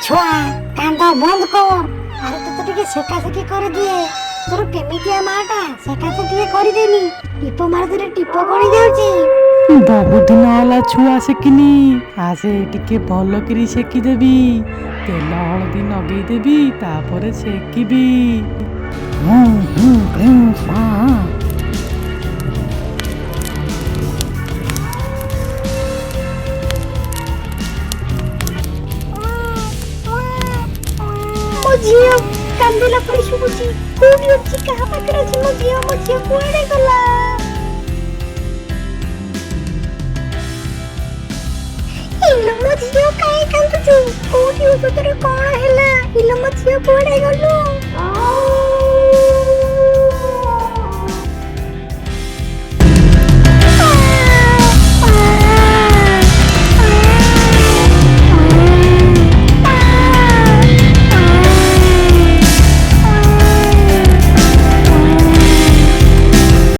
छुआ कांदा बंद कर। अरे तू तो टिके सेका सेकी कर दिए तोर केमितिया माटा सेका सेकी कर देनी टिप मार दे टिप गणी जाउची। बहुत दिन होला छुआ सेकिनी आसे टिके भल करी सेकी देबी तेल हलदी नगेई देबी तापर सेकिबी। मो झियो कांदिला परी सुबुची कोडी अछि कहा पाकर अछि मो झियो कोडे गला। इलो मो झियो काहे कांदुछु कोडी उतरे कोन हैला इलो मो झियो कोडे गलो।